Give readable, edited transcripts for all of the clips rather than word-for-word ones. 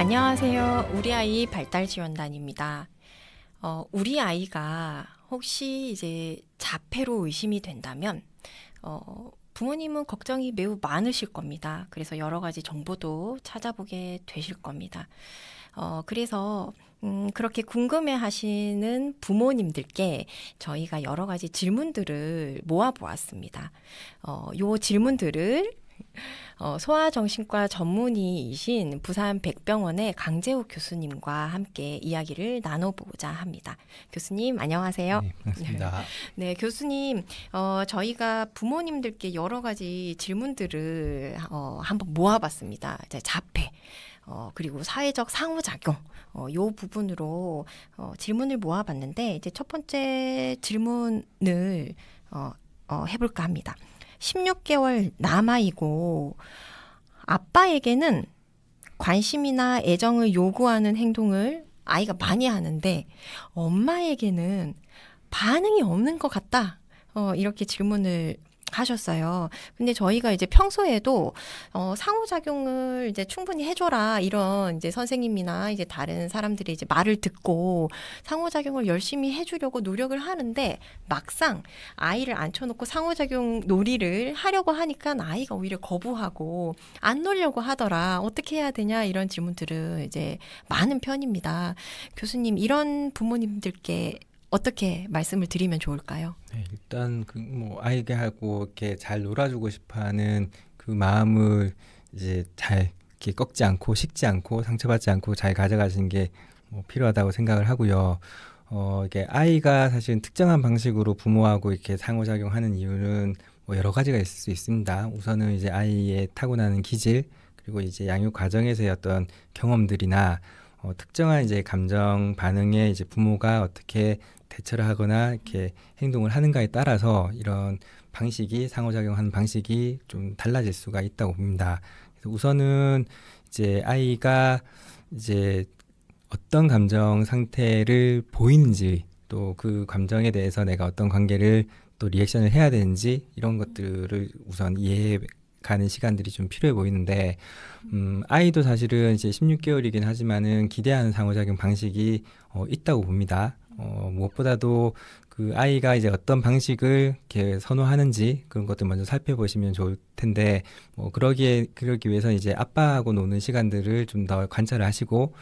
안녕하세요. 우리 아이 발달 지원단입니다. 우리 아이가 혹시 이제 자폐로 의심이 된다면 부모님은 걱정이 매우 많으실 겁니다. 그래서 여러 가지 정보도 찾아보게 되실 겁니다. 그래서 그렇게 궁금해 하시는 부모님들께 저희가 여러 가지 질문들을 모아보았습니다. 요 질문들을 소아정신과 전문의이신 부산 백병원의 강재욱 교수님과 함께 이야기를 나눠보고자 합니다. 교수님, 안녕하세요. 네, 반갑습니다. 네, 교수님, 저희가 부모님들께 여러 가지 질문들을 한번 모아봤습니다. 이제 자폐, 그리고 사회적 상호작용, 요 부분으로 질문을 모아봤는데, 이제 첫 번째 질문을 해볼까 합니다. 16개월 남아이고 아빠에게는 관심이나 애정을 요구하는 행동을 아이가 많이 하는데 엄마에게는 반응이 없는 것 같다. 이렇게 질문을 하셨어요. 근데 저희가 이제 평소에도 상호작용을 이제 충분히 해줘라 이런 이제 선생님이나 이제 다른 사람들이 이제 말을 듣고 상호작용을 열심히 해주려고 노력을 하는데 막상 아이를 앉혀놓고 상호작용 놀이를 하려고 하니까 아이가 오히려 거부하고 안 놀려고 하더라. 어떻게 해야 되냐 이런 질문들은 이제 많은 편입니다. 교수님, 이런 부모님들께 어떻게 말씀을 드리면 좋을까요? 네, 일단 아이하고 이렇게 잘 놀아주고 싶어하는 그 마음을 이제 잘 이렇게 꺾지 않고 식지 않고 상처받지 않고 잘 가져가시는 게 필요하다고 생각을 하고요. 이게 아이가 사실 특정한 방식으로 부모하고 이렇게 상호작용하는 이유는 여러 가지가 있을 수 있습니다. 우선은 이제 아이의 타고나는 기질, 그리고 이제 양육 과정에서의 어떤 경험들이나 특정한 이제 감정 반응에 이제 부모가 어떻게 대처를 하거나 이렇게 행동을 하는가에 따라서 이런 방식이 상호작용하는 방식이 좀 달라질 수가 있다고 봅니다. 그래서 우선은 이제 아이가 이제 어떤 감정 상태를 보이는지, 또 그 감정에 대해서 내가 어떤 관계를 또 리액션을 해야 되는지 이런 것들을 우선 이해해 가는 시간들이 좀 필요해 보이는데, 아이도 사실은 이제 16개월이긴 하지만은 기대하는 상호작용 방식이 있다고 봅니다. 무엇보다도 그 아이가 이제 어떤 방식을 이렇게 선호하는지 그런 것들 먼저 살펴보시면 좋을 텐데, 그러기 위해서 이제 아빠하고 노는 시간들을 좀 더 관찰을 하시고,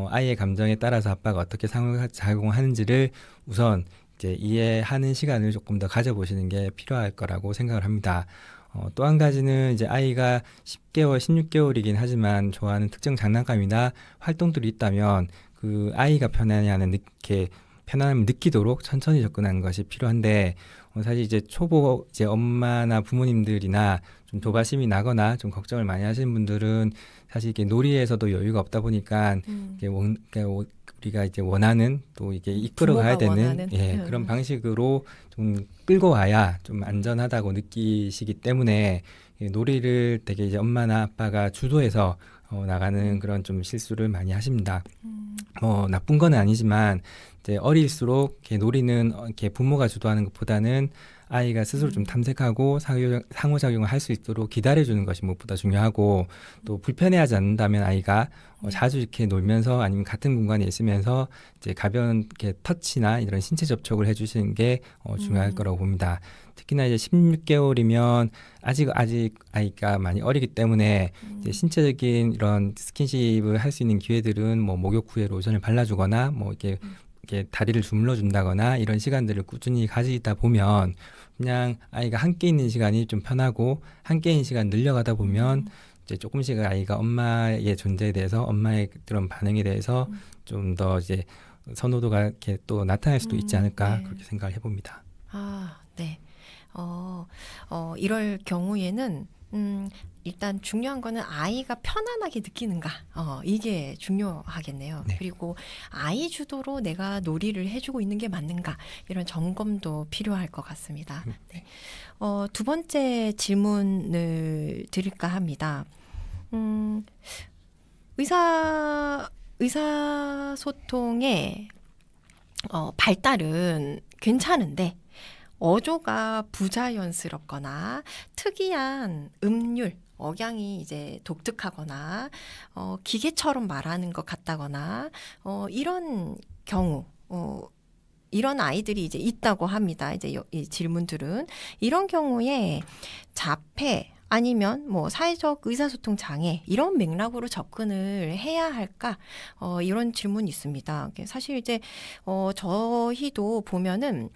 아이의 감정에 따라서 아빠가 어떻게 상호작용하는지를 우선 이제 이해하는 시간을 조금 더 가져보시는 게 필요할 거라고 생각을 합니다. 또 한 가지는 이제 아이가 10개월, 16개월이긴 하지만 좋아하는 특정 장난감이나 활동들이 있다면 그 아이가 편안함을 느끼도록 천천히 접근하는 것이 필요한데, 사실 이제 초보 이제 엄마나 부모님들이나 좀 조바심이 나거나 좀 걱정을 많이 하시는 분들은 사실 이게 놀이에서도 여유가 없다 보니까 이게 우리가 이제 원하는, 또 이게 이끌어가야 되는 그런 방식으로 좀 끌고 와야 좀 안전하다고 느끼시기 때문에 놀이를 되게 이제 엄마나 아빠가 주도해서 나가는 그런 좀 실수를 많이 하십니다. 나쁜 건 아니지만 이제 어릴수록 이렇게 놀이는 이렇게 부모가 주도하는 것보다는 아이가 스스로 좀 탐색하고 상호작용을 할 수 있도록 기다려주는 것이 무엇보다 중요하고, 또 불편해하지 않는다면 아이가 자주 이렇게 놀면서 아니면 같은 공간에 있으면서 이제 가벼운 이렇게 터치나 이런 신체 접촉을 해주시는 게 중요할 거라고 봅니다. 특히나 이제 16개월이면 아직 아이가 많이 어리기 때문에 이제 신체적인 이런 스킨십을 할 수 있는 기회들은 목욕 후에 로션을 발라주거나 이렇게 다리를 주물러 준다거나 이런 시간들을 꾸준히 가지다 보면 그냥 아이가 함께 있는 시간이 좀 편하고 함께 있는 시간 늘려가다 보면 이제 조금씩 아이가 엄마의 존재에 대해서, 엄마의 그런 반응에 대해서 좀 더 이제 선호도가 이렇게 또 나타날 수도 있지 않을까, 네. 그렇게 생각을 해봅니다. 네. 이럴 경우에는 일단 중요한 거는 아이가 편안하게 느끼는가, 이게 중요하겠네요. 네. 그리고 아이 주도로 내가 놀이를 해주고 있는 게 맞는가, 이런 점검도 필요할 것 같습니다. 네. 두 번째 질문을 드릴까 합니다. 의사소통의 발달은 괜찮은데 어조가 부자연스럽거나 특이한 음률, 억양이 이제 독특하거나 기계처럼 말하는 것 같다거나 이런 경우 이런 아이들이 이제 있다고 합니다. 이제 이 질문들은 이런 경우에 자폐 아니면 뭐 사회적 의사소통 장애 이런 맥락으로 접근을 해야 할까? 이런 질문이 있습니다. 사실 이제 저희도 보면은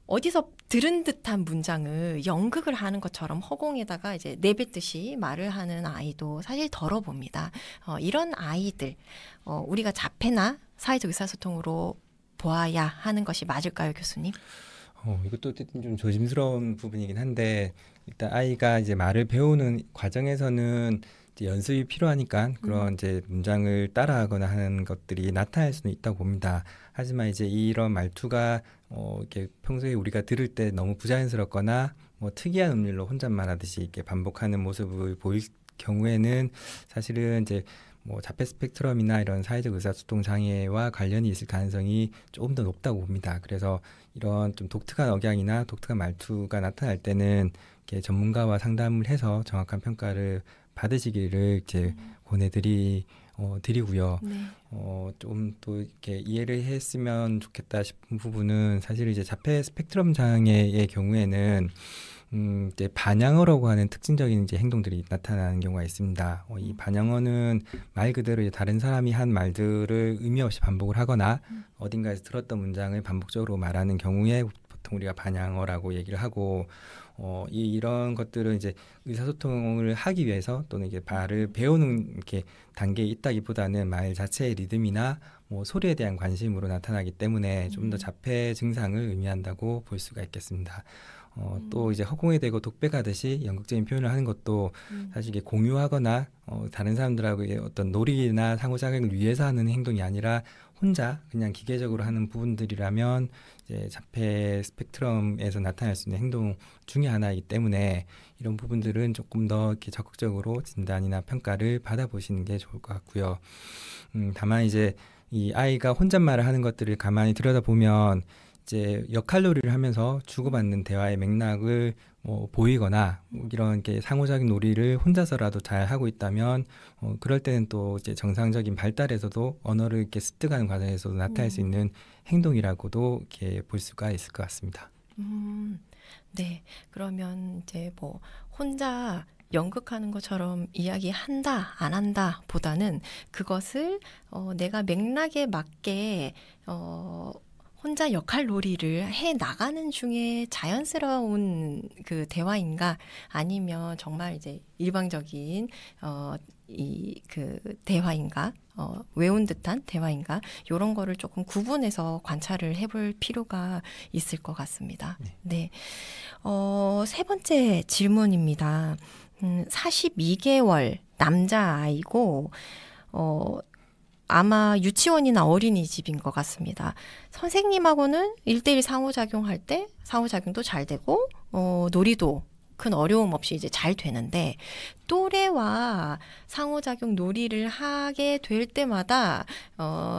어디서 들은 듯한 문장을 연극을 하는 것처럼 허공에다가 이제 내뱉듯이 말을 하는 아이도 사실 덜어봅니다. 이런 아이들 우리가 자폐나 사회적 의사소통으로 보아야 하는 것이 맞을까요, 교수님? 이것도 어쨌든 좀 조심스러운 부분이긴 한데 일단 아이가 이제 말을 배우는 과정에서는 이제 연습이 필요하니까 그런 이제 문장을 따라하거나 하는 것들이 나타날 수는 있다고 봅니다. 하지만 이제 이런 말투가 이렇게 평소에 우리가 들을 때 너무 부자연스럽거나 뭐 특이한 음률로 혼잣말하듯이 이렇게 반복하는 모습을 보일 경우에는 사실은 이제 뭐 자폐 스펙트럼이나 이런 사회적 의사소통 장애와 관련이 있을 가능성이 조금 더 높다고 봅니다. 그래서 이런 좀 독특한 억양이나 독특한 말투가 나타날 때는 이렇게 전문가와 상담을 해서 정확한 평가를 받으시기를 이제 드리고요. 네. 좀 또 이렇게 이해를 했으면 좋겠다 싶은 부분은 사실 이제 자폐 스펙트럼 장애의 경우에는 이제 반향어라고 하는 특징적인 이제 행동들이 나타나는 경우가 있습니다. 이 반향어는 말 그대로 이제 다른 사람이 한 말들을 의미 없이 반복을 하거나 어딘가에서 들었던 문장을 반복적으로 말하는 경우에 보통 우리가 반향어라고 얘기를 하고 이런 것들은 이제 의사소통을 하기 위해서 또는 이게 말을 배우는 이렇게 단계에 있다기보다는 말 자체의 리듬이나 뭐 소리에 대한 관심으로 나타나기 때문에 좀 더 자폐 증상을 의미한다고 볼 수가 있겠습니다. 또 이제 허공에 대고 독백하듯이 연극적인 표현을 하는 것도 사실 이게 공유하거나 다른 사람들하고의 어떤 놀이나 상호작용을 위해서 하는 행동이 아니라 혼자 그냥 기계적으로 하는 부분들이라면 이제 자폐 스펙트럼에서 나타날 수 있는 행동 중에 하나이기 때문에 이런 부분들은 조금 더 이렇게 적극적으로 진단이나 평가를 받아보시는 게 좋을 것 같고요. 다만 이제 이 아이가 혼잣말을 하는 것들을 가만히 들여다보면 이제 역할놀이를 하면서 주고받는 대화의 맥락을 보이거나 이런 게 상호작용 놀이를 혼자서라도 잘 하고 있다면 그럴 때는 또 이제 정상적인 발달에서도 언어를 이렇게 습득하는 과정에서도 나타날 수 있는 행동이라고도 이렇게 볼 수가 있을 것 같습니다. 네. 그러면 이제 뭐 혼자 연극하는 것처럼 이야기한다, 안 한다 보다는 그것을 내가 맥락에 맞게 혼자 역할 놀이를 해 나가는 중에 자연스러운 그 대화인가 아니면 정말 이제 일방적인 이 그 대화인가 외운 듯한 대화인가 이런 거를 조금 구분해서 관찰을 해볼 필요가 있을 것 같습니다. 네. 세 번째 질문입니다. 42개월 남자아이고 아마 유치원이나 어린이집인 것 같습니다. 선생님하고는 1대1 상호작용할 때 상호작용도 잘 되고 놀이도 큰 어려움 없이 이제 잘 되는데 또래와 상호작용 놀이를 하게 될 때마다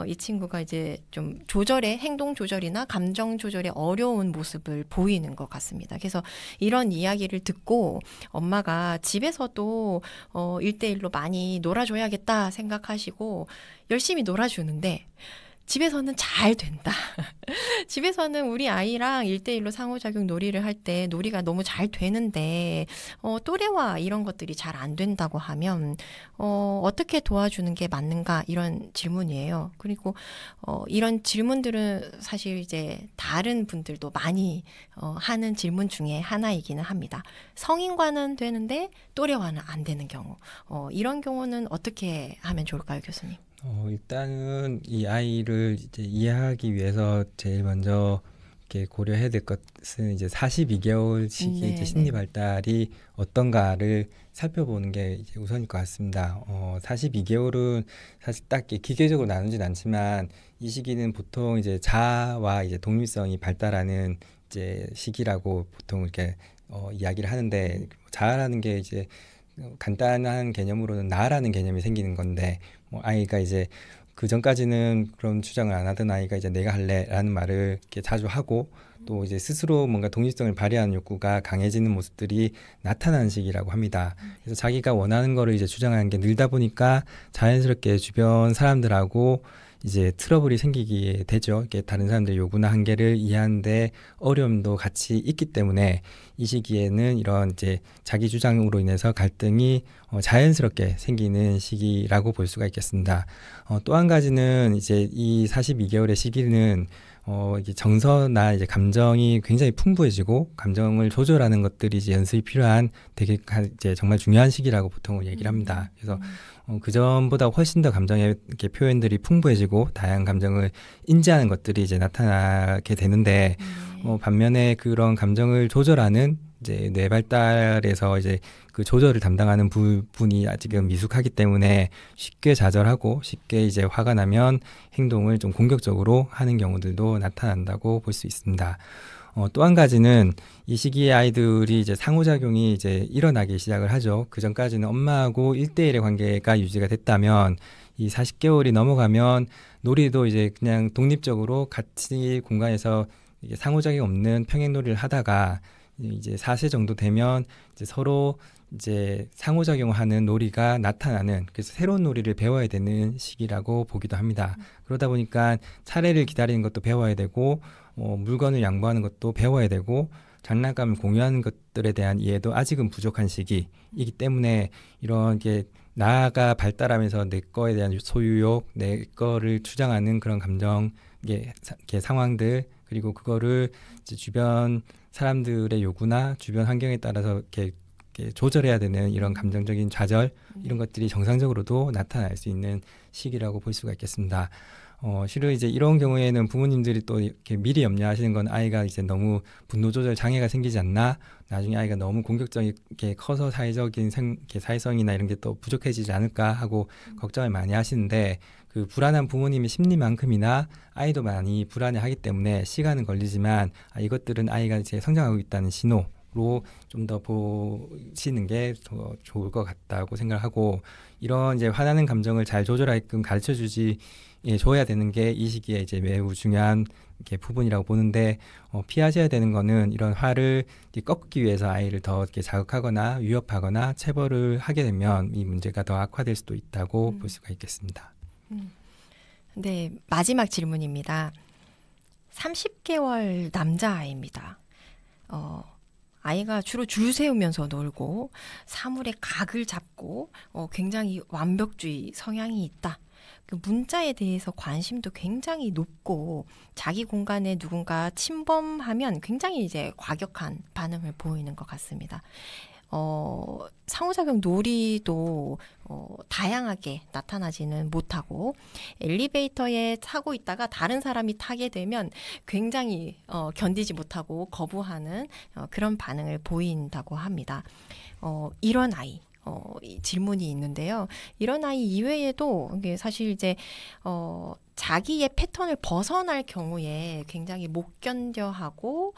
이 친구가 이제 좀 행동 조절이나 감정 조절에 어려운 모습을 보이는 것 같습니다. 그래서 이런 이야기를 듣고 엄마가 집에서도 1대1로 많이 놀아줘야겠다 생각하시고 열심히 놀아주는데 집에서는 잘 된다. 집에서는 우리 아이랑 1대1로 상호작용 놀이를 할 때 놀이가 너무 잘 되는데 또래와 이런 것들이 잘 안 된다고 하면 어떻게 도와주는 게 맞는가 이런 질문이에요. 그리고 이런 질문들은 사실 이제 다른 분들도 많이 하는 질문 중에 하나이기는 합니다. 성인과는 되는데 또래와는 안 되는 경우 이런 경우는 어떻게 하면 좋을까요, 교수님? 일단은 이 아이를 이제 이해하기 위해서 제일 먼저 이렇게 고려해야 될 것은 이제 42개월 시기 이제 심리 발달이 어떤가를 살펴보는 게 이제 우선일 것 같습니다. 42개월은 사실 딱 기계적으로 나누진 않지만 이 시기는 보통 이제 자아와 이제 독립성이 발달하는 이제 시기라고 보통 이렇게 이야기를 하는데 자아라는 게 이제 간단한 개념으로는 나라는 개념이 생기는 건데 아이가 이제 그 전까지는 그런 주장을 안 하던 아이가 이제 내가 할래라는 말을 이렇게 자주 하고 또 이제 스스로 뭔가 독립성을 발휘하는 욕구가 강해지는 모습들이 나타나는 시기라고 합니다. 그래서 자기가 원하는 거를 이제 주장하는 게 늘다 보니까 자연스럽게 주변 사람들하고 이제 트러블이 생기게 되죠. 이렇게 다른 사람들의 요구나 한계를 이해하는데 어려움도 같이 있기 때문에 이 시기에는 이런 이제 자기 주장으로 인해서 갈등이 자연스럽게 생기는 시기라고 볼 수가 있겠습니다. 또 한 가지는 이제 이 42개월의 시기는 이게 정서나 이제 감정이 굉장히 풍부해지고 감정을 조절하는 것들이 이제 연습이 필요한 되게 이제 정말 중요한 시기라고 보통 얘기를 합니다. 그래서 그 전보다 훨씬 더 감정의 이렇게 표현들이 풍부해지고 다양한 감정을 인지하는 것들이 이제 나타나게 되는데 반면에 그런 감정을 조절하는 이제 뇌 발달에서 이제 그 조절을 담당하는 부분이 아직은 미숙하기 때문에 쉽게 좌절하고 쉽게 이제 화가 나면 행동을 좀 공격적으로 하는 경우들도 나타난다고 볼 수 있습니다. 또 한 가지는 이 시기의 아이들이 이제 상호작용이 이제 일어나기 시작을 하죠. 그 전까지는 엄마하고 1대1의 관계가 유지가 됐다면 이 40개월이 넘어가면 놀이도 이제 그냥 독립적으로 같이 공간에서 이게 상호작용 없는 평행놀이를 하다가 이제 4세 정도 되면 이제 서로 이제 상호작용하는 놀이가 나타나는 그래서 새로운 놀이를 배워야 되는 시기라고 보기도 합니다. 그러다 보니까 차례를 기다리는 것도 배워야 되고 물건을 양보하는 것도 배워야 되고 장난감을 공유하는 것들에 대한 이해도 아직은 부족한 시기이기 때문에 이런 게 나아가 발달하면서 내 거에 대한 소유욕, 내 거를 주장하는 그런 감정, 이게 상황들 그리고 그거를 이제 주변 사람들의 요구나 주변 환경에 따라서 이렇게 조절해야 되는 이런 감정적인 좌절 이런 것들이 정상적으로도 나타날 수 있는 시기라고 볼 수가 있겠습니다. 실은 이제 이런 경우에는 부모님들이 또 이렇게 미리 염려하시는 건 아이가 이제 너무 분노 조절 장애가 생기지 않나, 나중에 아이가 너무 공격적이게 커서 사회적인 사회성이나 이런 게 또 부족해지지 않을까 하고 걱정을 많이 하시는데 그 불안한 부모님의 심리만큼이나 아이도 많이 불안해하기 때문에 시간은 걸리지만 이것들은 아이가 이제 성장하고 있다는 신호로 좀 더 보시는 게 더 좋을 것 같다고 생각하고 이런 이제 화나는 감정을 잘 조절하게끔 가르쳐주지 줘야 되는 게 이 시기에 이제 매우 중요한 이렇게 부분이라고 보는데 피하셔야 되는 거는 이런 화를 꺾기 위해서 아이를 더 이렇게 자극하거나 위협하거나 체벌을 하게 되면 이 문제가 더 악화될 수도 있다고 볼 수가 있겠습니다. 네, 마지막 질문입니다. 30개월 남자아이입니다. 아이가 주로 줄 세우면서 놀고 사물의 각을 잡고 굉장히 완벽주의 성향이 있다. 그 문자에 대해서 관심도 굉장히 높고 자기 공간에 누군가 침범하면 굉장히 이제 과격한 반응을 보이는 것 같습니다. 상호작용 놀이도 다양하게 나타나지는 못하고 엘리베이터에 타고 있다가 다른 사람이 타게 되면 굉장히 견디지 못하고 거부하는 그런 반응을 보인다고 합니다. 이런 아이 이 질문이 있는데요. 이런 아이 이외에도 이게 사실 이제 자기의 패턴을 벗어날 경우에 굉장히 못 견뎌하고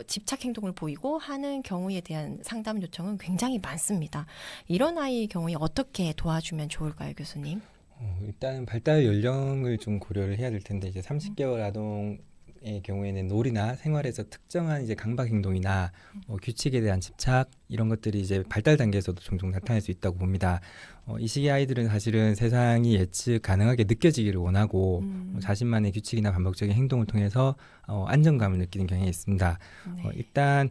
집착 행동을 보이고 하는 경우에 대한 상담 요청은 굉장히 많습니다. 이런 아이의 경우에 어떻게 도와주면 좋을까요, 교수님? 일단 발달 연령을 좀 고려를 해야 될 텐데 이제 30개월 아동의 경우에는 놀이나 생활에서 특정한 이제 강박 행동이나 규칙에 대한 집착 이런 것들이 이제 발달 단계에서도 종종 나타날 수 있다고 봅니다. 이 시기 아이들은 사실은 세상이 예측 가능하게 느껴지기를 원하고 자신만의 규칙이나 반복적인 행동을 통해서 안정감을 느끼는 경향이 있습니다. 네. 일단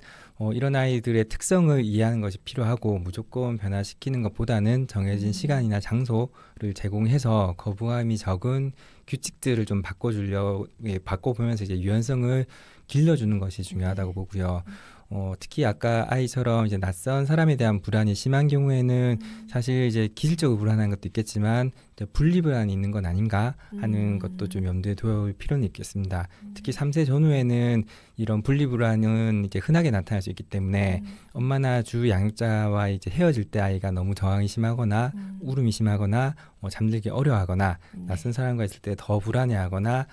이런 아이들의 특성을 이해하는 것이 필요하고 무조건 변화시키는 것보다는 정해진 시간이나 장소를 제공해서 거부감이 적은 규칙들을 좀 바꿔보면서 이제 유연성을 길러주는 것이 중요하다고 보고요. 특히 아까 아이처럼 이제 낯선 사람에 대한 불안이 심한 경우에는 사실 이제 기질적으로 불안한 것도 있겠지만 이제 분리불안이 있는 건 아닌가 하는 것도 좀 염두에 둬야 필요는 있겠습니다. 특히 3세 전후에는 이런 분리불안은 이제 흔하게 나타날 수 있기 때문에 엄마나 주 양육자와 이제 헤어질 때 아이가 너무 저항이 심하거나 울음이 심하거나 잠들기 어려워하거나 낯선 사람과 있을 때 더 불안해하거나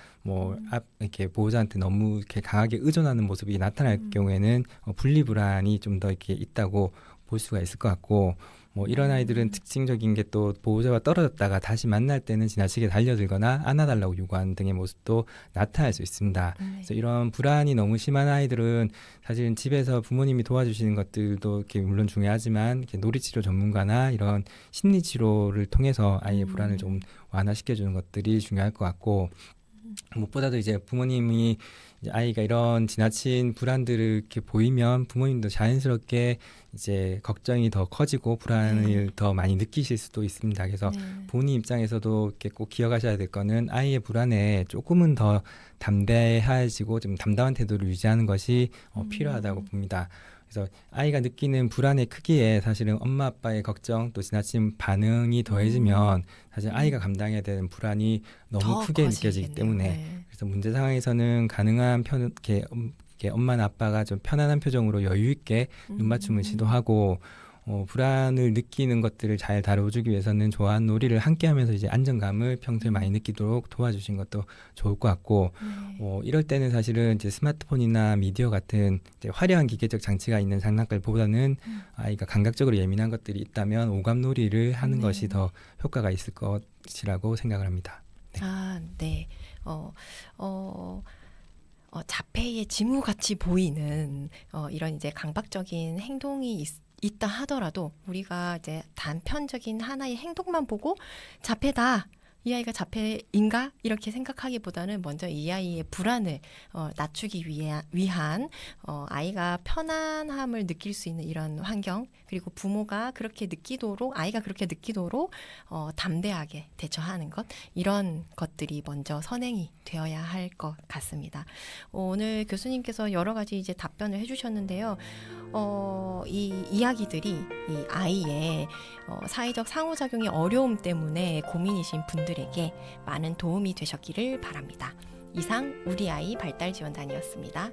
이렇게 보호자한테 너무 이렇게 강하게 의존하는 모습이 나타날 경우에는 분리불안이 좀 더 이렇게 있다고 볼 수가 있을 것 같고 뭐 이런 아이들은 특징적인 게 또 보호자와 떨어졌다가 다시 만날 때는 지나치게 달려들거나 안아달라고 요구하는 등의 모습도 나타날 수 있습니다. 그래서 이런 불안이 너무 심한 아이들은 사실은 집에서 부모님이 도와주시는 것들도 이렇게 물론 중요하지만 이렇게 놀이치료 전문가나 이런 심리치료를 통해서 아이의 불안을 좀 완화시켜주는 것들이 중요할 것 같고, 무엇보다도 이제 부모님이 이제 아이가 이런 지나친 불안들을 이렇게 보이면 부모님도 자연스럽게 이제 걱정이 더 커지고 불안을 더 많이 느끼실 수도 있습니다. 그래서 부모님 입장에서도 이렇게 꼭 기억하셔야 될 거는 아이의 불안에 조금은 더 담대해지고 좀 담담한 태도를 유지하는 것이 필요하다고 봅니다. 그래서 아이가 느끼는 불안의 크기에 사실은 엄마 아빠의 걱정 또 지나친 반응이 더해지면 사실 아이가 감당해야 되는 불안이 너무 크게 느껴지기 때문에 그래서 문제 상황에서는 가능한 이렇게 엄마나 아빠가 좀 편안한 표정으로 여유 있게 눈맞춤을 시도하고 불안을 느끼는 것들을 잘 다뤄주기 위해서는 좋아하는 놀이를 함께 하면서 이제 안정감을 평소에 많이 느끼도록 도와주신 것도 좋을 것 같고, 이럴 때는 사실은 이제 스마트폰이나 미디어 같은 이제 화려한 기계적 장치가 있는 장난감보다는 아이가 감각적으로 예민한 것들이 있다면 오감 놀이를 하는 것이 더 효과가 있을 것이라고 생각을 합니다. 네. 아, 네. 자폐의 징후같이 보이는 이런 이제 강박적인 행동이 있다 하더라도 우리가 이제 단편적인 하나의 행동만 보고 자폐다, 이 아이가 자폐인가 이렇게 생각하기보다는 먼저 이 아이의 불안을 낮추기 위한 아이가 편안함을 느낄 수 있는 이런 환경, 그리고 부모가 그렇게 느끼도록, 아이가 그렇게 느끼도록 담대하게 대처하는 것, 이런 것들이 먼저 선행이 되어야 할 것 같습니다. 오늘 교수님께서 여러 가지 이제 답변을 해주셨는데요. 이 이야기들이 이 아이의 사회적 상호작용의 어려움 때문에 고민이신 분들에게 많은 도움이 되셨기를 바랍니다. 이상 우리 아이 발달지원단이었습니다.